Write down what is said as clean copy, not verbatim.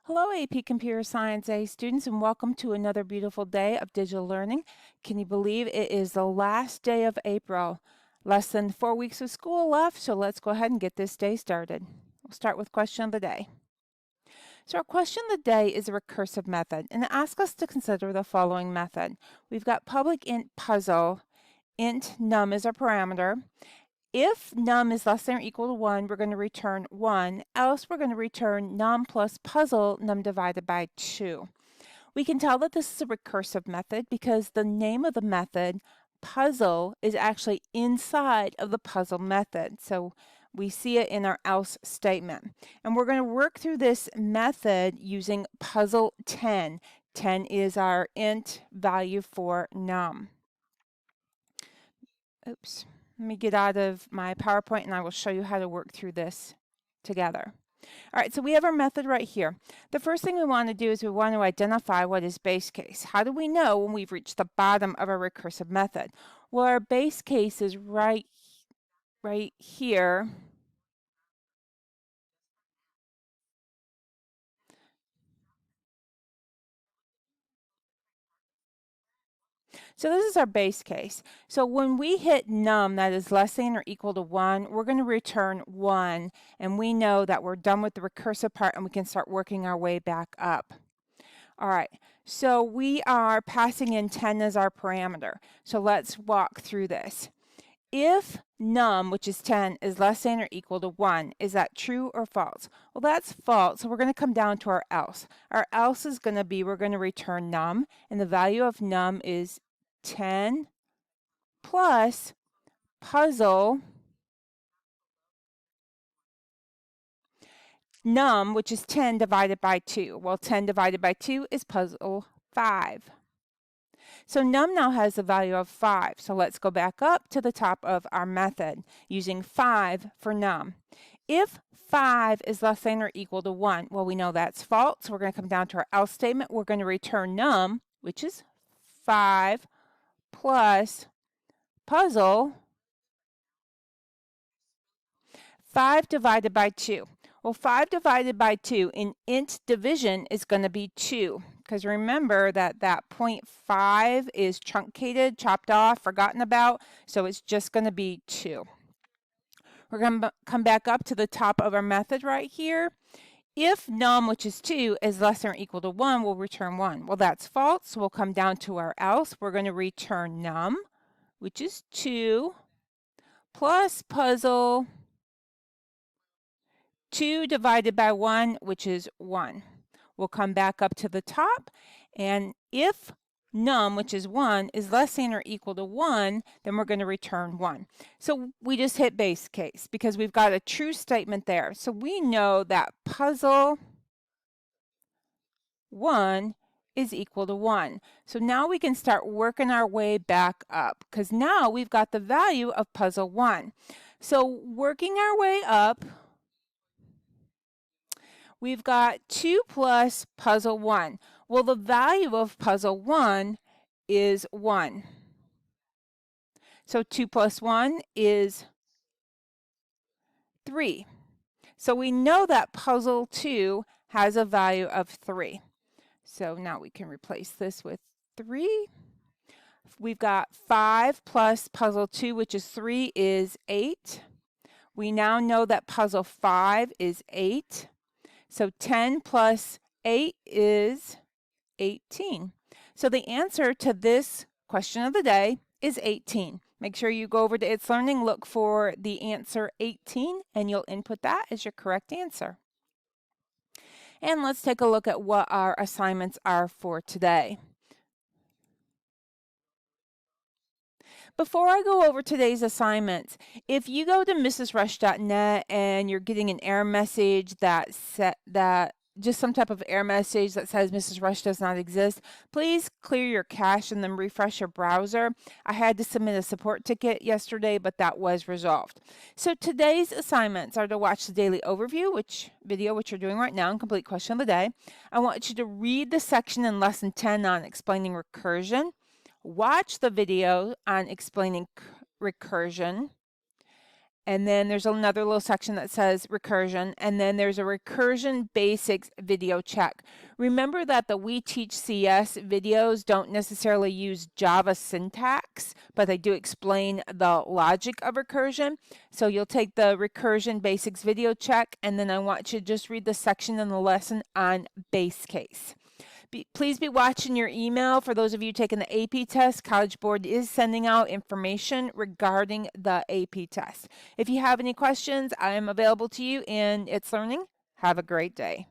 Hello, AP Computer Science A students, and welcome to another beautiful day of digital learning. Can you believe it is the last day of April? Less than 4 weeks of school left, so let's go ahead and get this day started. We'll start with question of the day. So our question of the day is a recursive method, and it asks us to consider the following method. We've got public int puzzle, int num is our parameter. If num is less than or equal to 1, we're going to return 1, else we're going to return num plus puzzle, num divided by 2. We can tell that this is a recursive method because the name of the method, puzzle, is actually inside of the puzzle method. So we see it in our else statement. And we're going to work through this method using puzzle 10. 10 is our int value for num. Oops. Let me get out of my PowerPoint and I will show you how to work through this together. All right, so we have our method right here. The first thing we want to do is we want to identify what is base case. How do we know when we've reached the bottom of our recursive method? Well, our base case is right here. So this is our base case. So when we hit num that is less than or equal to 1, we're going to return 1, and we know that we're done with the recursive part and we can start working our way back up. All right, so we are passing in 10 as our parameter. So let's walk through this. If num, which is 10, is less than or equal to 1, is that true or false? Well, that's false, so we're going to come down to our else. Our else is going to be, we're going to return num, and the value of num is 10 plus puzzle num, which is 10 divided by 2. Well, 10 divided by 2 is puzzle 5. So num now has the value of 5. So let's go back up to the top of our method using 5 for num. If 5 is less than or equal to 1, well, we know that's false. So we're going to come down to our else statement. We're going to return num, which is 5 plus puzzle 5 divided by 2. Well, 5 divided by 2 in int division is going to be 2. Because remember that 0.5 is truncated, chopped off, forgotten about, so it's just going to be 2. We're going to come back up to the top of our method right here. If num, which is 2, is less than or equal to 1, we'll return 1. Well, that's false, so we'll come down to our else. We're going to return num, which is 2, plus puzzle 2 divided by 1, which is 1. We'll come back up to the top, and if num, which is 1, is less than or equal to 1, then we're going to return 1. So we just hit base case because we've got a true statement there. So we know that puzzle 1 is equal to 1. So now we can start working our way back up because now we've got the value of puzzle 1. So working our way up, we've got 2 plus puzzle 1. Well, the value of puzzle 1 is 1. So 2 plus 1 is 3. So we know that puzzle 2 has a value of 3. So now we can replace this with 3. We've got 5 plus puzzle 2, which is 3, is 8. We now know that puzzle 5 is 8. So 10 plus 8 is 18. So the answer to this question of the day is 18. Make sure you go over to It's Learning, look for the answer 18, and you'll input that as your correct answer. And let's take a look at what our assignments are for today. Before I go over today's assignments, if you go to mrsrush.net and you're getting an error message just some type of error message that says Mrs. Rush does not exist, please clear your cache and then refresh your browser. I had to submit a support ticket yesterday, but that was resolved. So today's assignments are to watch the daily overview, which you're doing right now, and complete question of the day. I want you to read the section in lesson 10 on explaining recursion. Watch the video on explaining recursion, and then there's another little section that says recursion, and then there's a recursion basics video check. Remember that the We Teach CS videos don't necessarily use Java syntax, but they do explain the logic of recursion. So you'll take the recursion basics video check, and then I want you to just read the section in the lesson on base case. Please be watching your email. For those of you taking the AP test, College Board is sending out information regarding the AP test. If you have any questions, I am available to you in It's Learning. Have a great day.